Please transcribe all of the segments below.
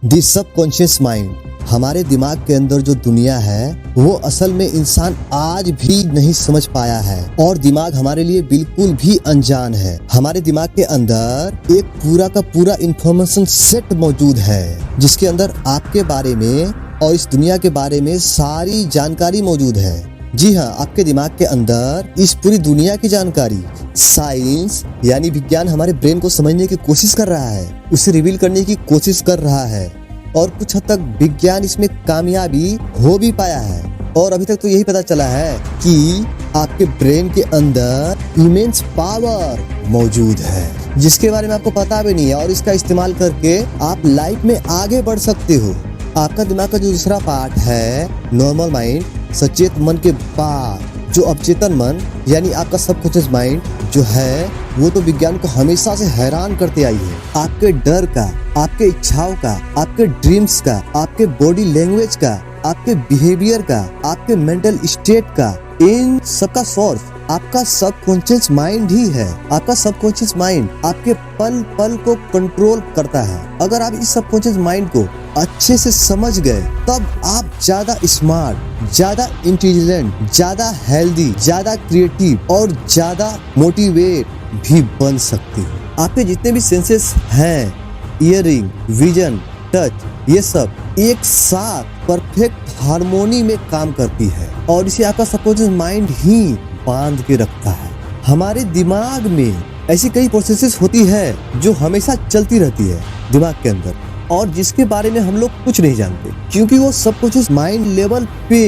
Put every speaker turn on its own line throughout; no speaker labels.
दी subconscious mind, हमारे दिमाग के अंदर जो दुनिया है वो असल में इंसान आज भी नहीं समझ पाया है और दिमाग हमारे लिए बिल्कुल भी अनजान है। हमारे दिमाग के अंदर एक पूरा का पूरा इंफॉर्मेशन सेट मौजूद है जिसके अंदर आपके बारे में और इस दुनिया के बारे में सारी जानकारी मौजूद है। जी हाँ, आपके दिमाग के अंदर इस पूरी दुनिया की जानकारी साइंस यानी विज्ञान हमारे ब्रेन को समझने की कोशिश कर रहा है, उसे रिवील करने की कोशिश कर रहा है और कुछ हद तक विज्ञान इसमें कामयाबी हो भी पाया है। और अभी तक तो यही पता चला है कि आपके ब्रेन के अंदर इमेंस पावर मौजूद है जिसके बारे में आपको पता भी नहीं है और इसका इस्तेमाल करके आप लाइफ में आगे बढ़ सकते हो। आपका दिमाग का जो दूसरा पार्ट है नॉर्मल माइंड, सचेत मन के बाद जो अवचेतन मन यानी आपका सबकॉन्शियस माइंड जो है वो तो विज्ञान को हमेशा से हैरान करते आई है। आपके डर का, आपके इच्छाओं का, आपके ड्रीम्स का, आपके बॉडी लैंग्वेज का, आपके बिहेवियर का, आपके मेंटल स्टेट का, इन सबका सोर्स आपका सबकॉन्शियस माइंड ही है। आपका सबकॉन्शियस माइंड आपके पल पल को कंट्रोल करता है। अगर आप इस सबकॉन्शियस माइंड को अच्छे से समझ गए तब आप ज्यादा स्मार्ट, ज्यादा इंटेलिजेंट, ज्यादा हेल्दी, ज्यादा क्रिएटिव और ज्यादा मोटिवेट भी बन सकते हो। आपके जितने भी सेंसेस हैं, हियरिंग, विजन, टच, ये सब एक साथ परफेक्ट हार्मोनी में काम करती है और इसे आपका सबकॉन्शियस माइंड ही बांध के रखता है। हमारे दिमाग में ऐसी कई प्रोसेसेस होती है जो हमेशा चलती रहती है दिमाग के अंदर और जिसके बारे में हम लोग कुछ नहीं जानते क्योंकि वो सबकॉन्शियस माइंड लेवल पे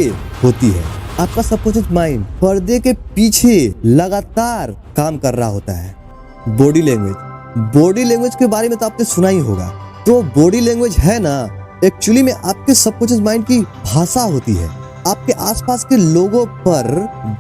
होती है। आपका सबकॉन्शियस माइंड पर्दे के पीछे लगातार काम कर रहा होता है। बॉडी लैंग्वेज के बारे में तो आपने सुना ही होगा। तो बॉडी लैंग्वेज है ना, एक्चुअली में आपके सबकॉन्शियस माइंड की भाषा होती है। आपके आसपास के लोगों पर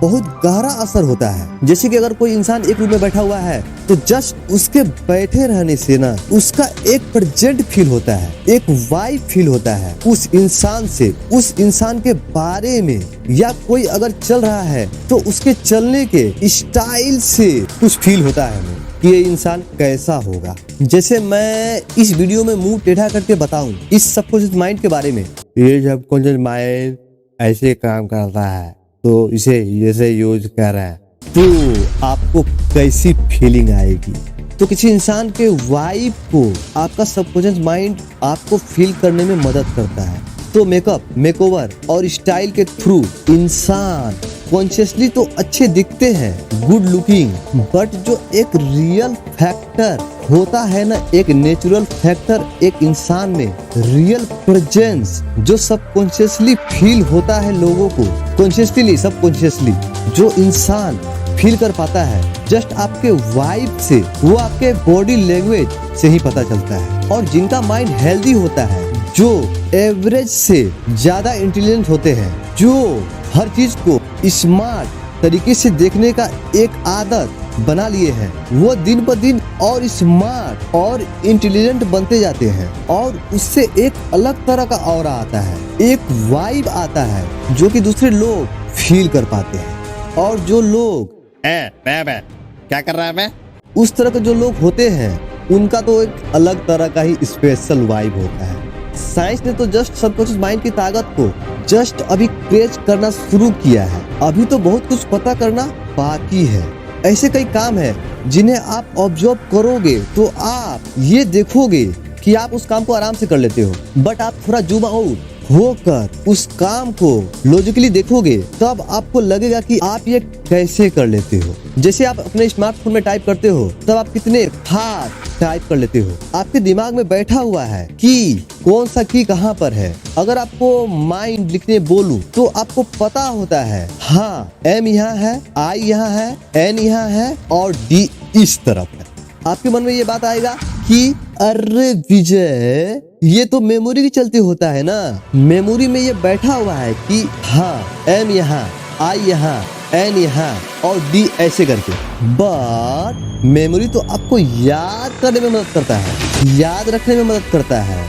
बहुत गहरा असर होता है। जैसे कि अगर कोई इंसान एक रूम में बैठा हुआ है तो जस्ट उसके बैठे रहने से ना उसका एक प्रेजेंट फील होता है, एक वाइब फील होता है उस इंसान से, उस इंसान के बारे में। या कोई अगर चल रहा है तो उसके चलने के स्टाइल से कुछ फील होता है हमें कि ये इंसान कैसा होगा। जैसे मैं इस वीडियो में मुंह टेढ़ा करके बताऊं इस सबकॉन्शियस माइंड के बारे में, ये सबकॉन्शियस माइंड ऐसे काम करता है तो इसे जैसे यूज कर रहा है तो आपको कैसी फीलिंग आएगी। तो किसी इंसान के वाइब को आपका सबकॉन्शियस माइंड आपको फील करने में मदद करता है। तो मेकअप, मेकओवर और स्टाइल के थ्रू इंसान कॉन्शियसली तो अच्छे दिखते हैं, गुड लुकिंग, बट जो एक रियल फैक्टर होता है ना, एक नेचुरल फैक्टर एक इंसान में, रियल प्रेजेंस जो सबकॉन्शियसली फील होता है लोगों को, कॉन्शियसली सबकॉन्शियसली जो इंसान फील कर पाता है जस्ट आपके वाइब से, वो आपके बॉडी लैंग्वेज से ही पता चलता है। और जिनका माइंड हेल्दी होता है, जो एवरेज से ज्यादा इंटेलिजेंट होते हैं, जो हर चीज को स्मार्ट तरीके से देखने का एक आदत बना लिए हैं, वो दिन ब दिन और स्मार्ट और इंटेलिजेंट बनते जाते हैं और उससे एक अलग तरह का ऑरा आता है, एक वाइब आता है जो कि दूसरे लोग फील कर पाते हैं। और जो लोग
क्या कर रहा है मैं?
उस तरह के जो लोग होते हैं उनका तो एक अलग तरह का ही स्पेशल वाइब होता है। साइंस ने तो जस्ट सबकॉन्शियस माइंड की ताकत को जस्ट अभी क्रेज करना शुरू किया है। अभी तो बहुत कुछ पता करना बाकी है। ऐसे कई काम है जिन्हें आप ऑब्जर्व करोगे तो आप ये देखोगे कि आप उस काम को आराम से कर लेते हो, बट आप थोड़ा जूम आउट होकर उस काम को लॉजिकली देखोगे तब आपको लगेगा कि आप ये कैसे कर लेते हो। जैसे आप अपने स्मार्टफोन में टाइप करते हो तब आप कितने फास्ट टाइप कर लेते हो। आपके दिमाग में बैठा हुआ है कि कौन सा की कहाँ पर है। अगर आपको माइंड लिखने बोलूं तो आपको पता होता है, हाँ एम यहाँ है, आई यहाँ है, एन यहाँ है और डी इस तरफ है। आपके मन में ये बात आएगा कि अरे विजय, ये तो मेमोरी के चलते होता है ना, मेमोरी में ये बैठा हुआ है कि हाँ एम यहाँ, आई यहाँ, एन यहाँ और डी ऐसे करके। बट मेमोरी तो आपको याद करने में मदद करता है, याद रखने में मदद करता है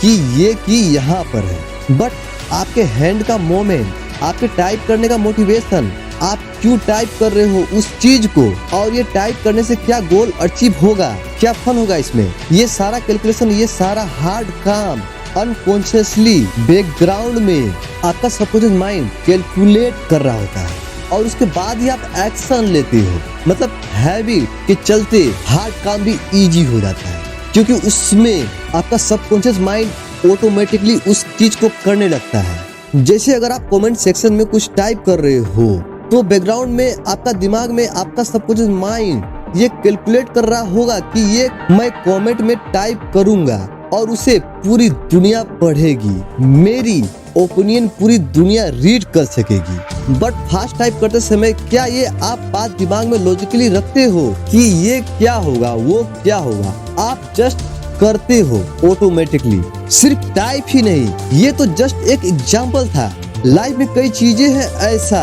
कि ये की यहाँ पर है। बट आपके हैंड का मोमेंट, आपके टाइप करने का मोटिवेशन, आप क्यों टाइप कर रहे हो उस चीज को और ये टाइप करने से क्या गोल अचीव होगा, क्या फन होगा इसमें, ये सारा कैलकुलेशन, ये सारा हार्ड काम अनकॉन्शियसली बैकग्राउंड में आपका सबकॉन्शियस माइंड कैलकुलेट कर रहा होता है और उसके बाद ही आप एक्शन लेते हो। मतलब हैबिट के चलते हार्ड काम भी इजी हो जाता है, क्योंकि उसमें आपका सबकॉन्शियस माइंड ऑटोमेटिकली उस चीज को करने लगता है। जैसे अगर आप कमेंट सेक्शन में कुछ टाइप कर रहे हो तो बैकग्राउंड में आपका दिमाग में आपका सबकॉन्शियस माइंड ये कैलकुलेट कर रहा होगा कि ये मैं कमेंट में टाइप करूंगा और उसे पूरी दुनिया पढ़ेगी, मेरी ओपिनियन पूरी दुनिया रीड कर सकेगी। बट फास्ट टाइप करते समय क्या ये आप बात दिमाग में लॉजिकली रखते हो कि ये क्या होगा वो क्या होगा? आप जस्ट करते हो ऑटोमेटिकली। सिर्फ टाइप ही नहीं, ये तो जस्ट एक एग्जाम्पल था। लाइफ में कई चीजें हैं ऐसा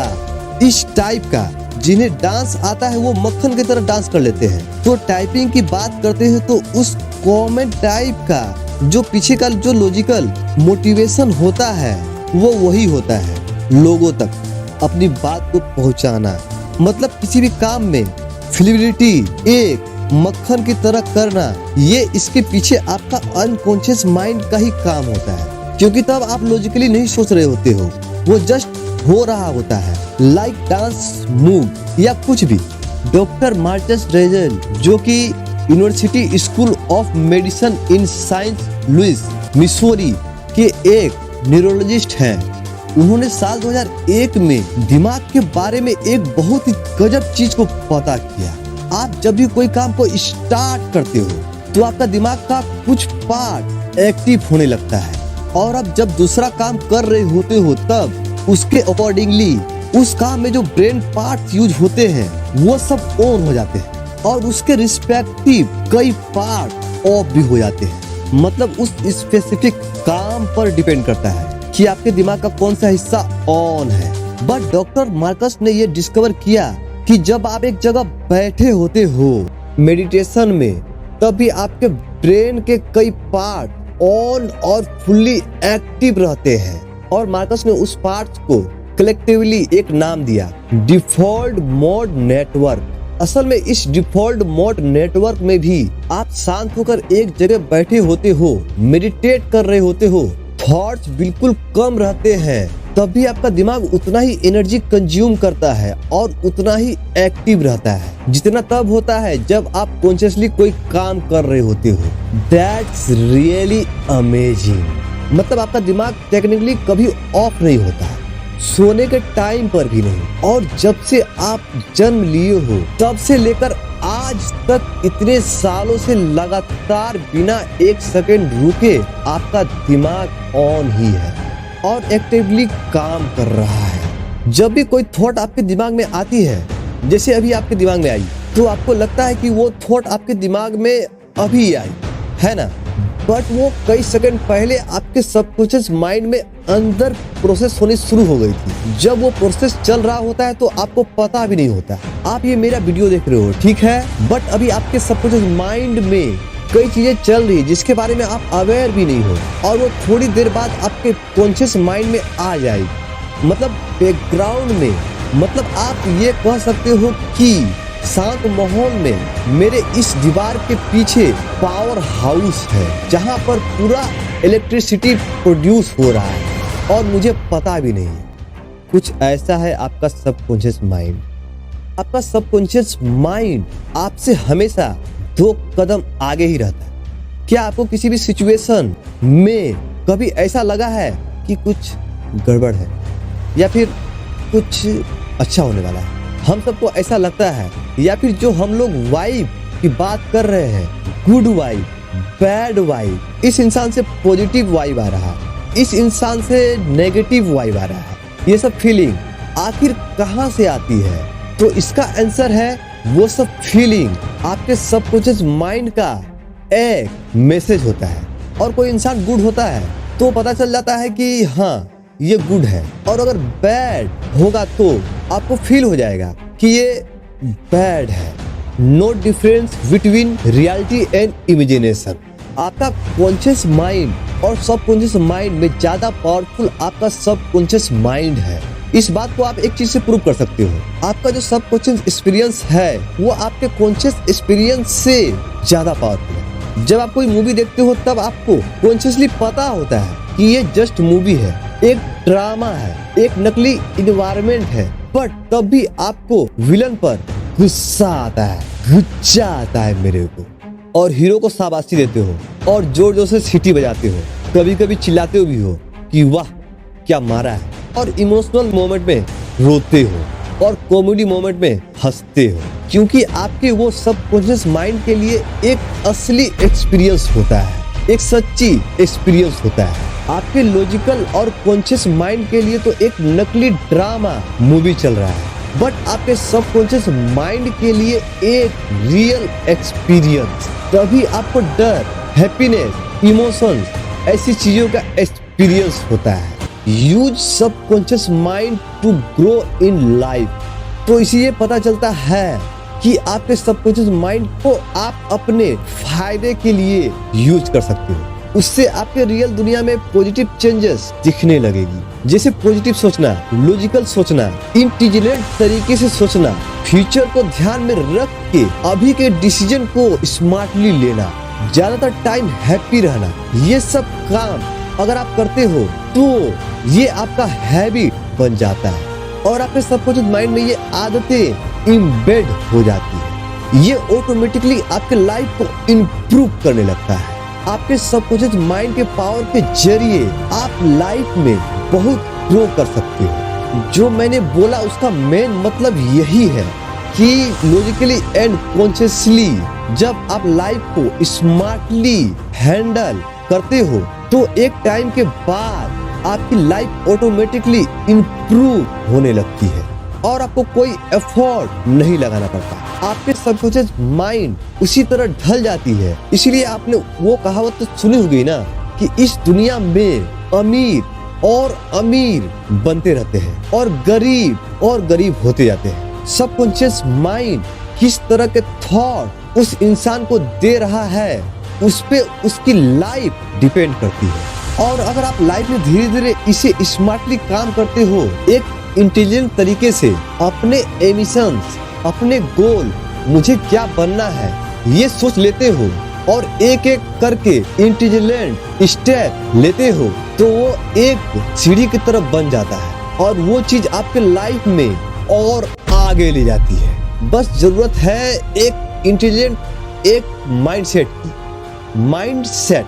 इस टाइप का जिन्हें डांस आता है वो मक्खन की तरह डांस कर लेते हैं। तो टाइपिंग की बात करते हैं तो उस कमेंट टाइप का जो पीछे का जो लॉजिकल मोटिवेशन होता है वो वही होता है लोगों तक अपनी बात को पहुंचाना। मतलब किसी भी काम में फ्लेक्सिबिलिटी एक मक्खन की तरह करना, ये इसके पीछे आपका अनकॉन्शियस माइंड का ही काम होता है, क्योंकि तब आप लॉजिकली नहीं सोच रहे होते हो, वो जस्ट हो रहा होता है। लाइक डांस मूव या कुछ भी। डॉक्टर मार्कस रेजल जो कि university school of medicine in Saint Louis Missouri के एक न्यूरोलॉजिस्ट हैं, उन्होंने साल 2001 में दिमाग के बारे में एक बहुत ही गजब चीज को पता किया। आप जब भी कोई काम को स्टार्ट करते हो तो आपका दिमाग का कुछ पार्ट एक्टिव होने लगता है और आप जब दूसरा काम कर रहे होते हो तब उसके अकॉर्डिंगली उस काम में जो ब्रेन पार्ट्स यूज होते हैं वो सब ऑन हो जाते हैं और उसके रिस्पेक्टिव कई पार्ट ऑफ भी हो जाते हैं। मतलब उस स्पेसिफिक काम पर डिपेंड करता है कि आपके दिमाग का कौन सा हिस्सा ऑन है। बट डॉक्टर मार्कस ने ये डिस्कवर किया कि जब आप एक जगह बैठे होते हो मेडिटेशन में, तब भी आपके ब्रेन के कई पार्ट ऑन और फुल्ली एक्टिव रहते हैं। और मार्कस ने उस पार्ट्स को कलेक्टिवली एक नाम दिया, डिफॉल्ट मोड नेटवर्क। असल में इस डिफॉल्ट मोड नेटवर्क में भी आप शांत होकर एक जगह बैठे होते हो, मेडिटेट कर रहे होते हो, थॉट्स बिल्कुल कम रहते हैं, तब भी आपका दिमाग उतना ही एनर्जी कंज्यूम करता है और उतना ही एक्टिव रहता है जितना तब होता है जब आप कॉन्शियसली कोई काम कर रहे होते हो। That's really amazing. मतलब आपका दिमाग टेक्निकली कभी ऑफ नहीं होता, सोने के टाइम पर भी नहीं। और जब से आप जन्म लिए हो तब से लेकर आज तक इतने सालों से लगातार बिना एक सेकंड रुके आपका दिमाग ऑन ही है और एक्टिवली काम कर रहा है। जब भी कोई थॉट आपके दिमाग में आती है, जैसे अभी आपके दिमाग में आई, तो आपको लगता है कि वो थॉट आपके दिमाग में अभी आई है ना, बट वो कई सेकंड पहले आपके सबकॉन्शियस माइंड में अंदर प्रोसेस होनी शुरू हो गई थी। जब वो प्रोसेस चल रहा होता है तो आपको पता भी नहीं होता। आप ये मेरा वीडियो देख रहे हो, ठीक है, बट अभी आपके सबकॉन्शियस माइंड में कई चीजें चल रही है जिसके बारे में आप अवेयर भी नहीं हो और वो थोड़ी देर बाद आपके कॉन्शियस माइंड में आ जाएगी, मतलब बैकग्राउंड में। मतलब आप ये कह सकते हो कि शांत माहौल में मेरे इस दीवार के पीछे पावर हाउस है जहां पर पूरा इलेक्ट्रिसिटी प्रोड्यूस हो रहा है और मुझे पता भी नहीं। कुछ ऐसा है आपका सबकॉन्शियस माइंड। आपका सबकॉन्शियस माइंड आपसे हमेशा 2 कदम आगे ही रहता है। क्या आपको किसी भी सिचुएशन में कभी ऐसा लगा है कि कुछ गड़बड़ है या फिर कुछ अच्छा होने वाला है? हम सबको ऐसा लगता है। या फिर जो हम लोग वाइब की बात कर रहे हैं, गुड वाइब, बैड वाइब, इस इंसान से पॉजिटिव वाइब आ रहा है, इस इंसान से नेगेटिव वाइब आ रहा है, ये सब फीलिंग आखिर कहाँ से आती है? तो इसका आंसर है वो सब फीलिंग आपके सबकॉन्शियस माइंड का एक मैसेज होता है। और कोई इंसान गुड होता है तो पता चल जाता है कि हाँ ये गुड है, और अगर बैड होगा तो आपको फील हो जाएगा कि ये बैड है। No difference between reality and imagination. आपका कॉन्शियस माइंड और सबकॉन्शियस माइंड में ज्यादा पावरफुल आपका सबकॉन्शियस माइंड है। इस बात को आप एक चीज से प्रूव कर सकते हो, आपका जो सबकॉन्शियस एक्सपीरियंस है वो आपके कॉन्शियस एक्सपीरियंस से ज्यादा पावरफुल है। जब आप कोई मूवी देखते हो तब आपको कॉन्शियसली पता होता है कि ये जस्ट मूवी है, एक ड्रामा है, एक नकली इन्वायरमेंट है, बट तब भी आपको विलन पर गुस्सा आता है, गुस्सा आता है मेरे को, और हीरो को शाबाशी देते हो और जोर जोर से सीटी बजाते हो, कभी कभी चिल्लाते भी हो कि वाह क्या मारा है, और इमोशनल मोमेंट में रोते हो और कॉमेडी मोमेंट में हंसते हो, क्योंकि आपके वो सबकॉन्शियस माइंड के लिए एक असली एक्सपीरियंस होता है, एक सच्ची एक्सपीरियंस होता है। आपके लॉजिकल और कॉन्शियस माइंड के लिए तो एक नकली ड्रामा मूवी चल रहा है, बट आपके सबकॉन्शियस माइंड के लिए एक रियल एक्सपीरियंस। तभी आपको डर, हैप्पीनेस, इमोशंस, ऐसी चीजों का एक्सपीरियंस होता है। Use subconscious mind to grow in life. तो इसीलिए पता चलता है कि आपके सबकॉन्शियस माइंड को आप अपने फायदे के लिए यूज कर सकते हो। उससे आपके रियल दुनिया में पॉजिटिव चेंजेस दिखने लगेगी, जैसे पॉजिटिव सोचना, लॉजिकल सोचना, इंटेलिजेंट तरीके से सोचना, फ्यूचर को ध्यान में रख के अभी के डिसीजन को स्मार्टली लेना, ज्यादातर टाइम हैप्पी रहना। ये सब काम अगर आप करते हो तो ये आपका हैबिट बन जाता है और आपके सबकॉन्शियस माइंड में ये आदतें इम्बेड हो जाती है। ये ऑटोमेटिकली आपके लाइफ को इम्प्रूव करने लगता है। आपके सबकॉन्शियस माइंड के पावर के जरिए आप लाइफ में बहुत ग्रो कर सकते हो। जो मैंने बोला उसका मेन मतलब यही है कि लॉजिकली एंड कॉन्शियसली जब आप लाइफ को स्मार्टली हैंडल करते हो तो एक टाइम के बाद आपकी लाइफ ऑटोमेटिकली इम्प्रूव होने लगती है और आपको कोई एफर्ट नहीं लगाना पड़ता। आपके सबकॉन्शियस माइंड उसी तरह ढल जाती है। इसीलिए आपने वो कहावत तो सुनी होगी ना कि इस दुनिया में अमीर बनते रहते हैं और गरीब होते जाते हैं। सबकॉन्शियस माइंड किस तरह के थॉट उस इंसान को दे रहा है उस पे उसकी लाइफ डिपेंड करती है। और अगर आप लाइफ में धीरे धीरे इसे स्मार्टली काम करते हो, एक इंटेलिजेंट तरीके से अपने एमिशंस, अपने गोल, मुझे क्या बनना है, ये सोच लेते हो और एक एक करके इंटेलिजेंट स्टेप लेते हो तो वो एक सीढ़ी की तरफ बन जाता है और वो चीज आपके लाइफ में और आगे ले जाती है। बस जरूरत है एक इंटेलिजेंट, एक माइंडसेट की। माइंडसेट।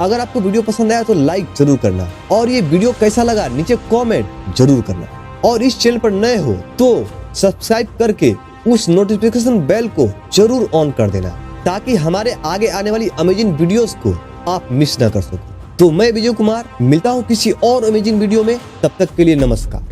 अगर आपको वीडियो पसंद आया तो लाइक जरूर करना और ये वीडियो कैसा लगा नीचे कमेंट जरूर करना और इस चैनल पर नए हो तो सब्सक्राइब करके उस नोटिफिकेशन बेल को जरूर ऑन कर देना ताकि हमारे आगे आने वाली अमेजिंग वीडियोस को आप मिस ना कर सको। तो मैं विजय कुमार मिलता हूँ किसी और अमेजिंग वीडियो में, तब तक के लिए नमस्कार।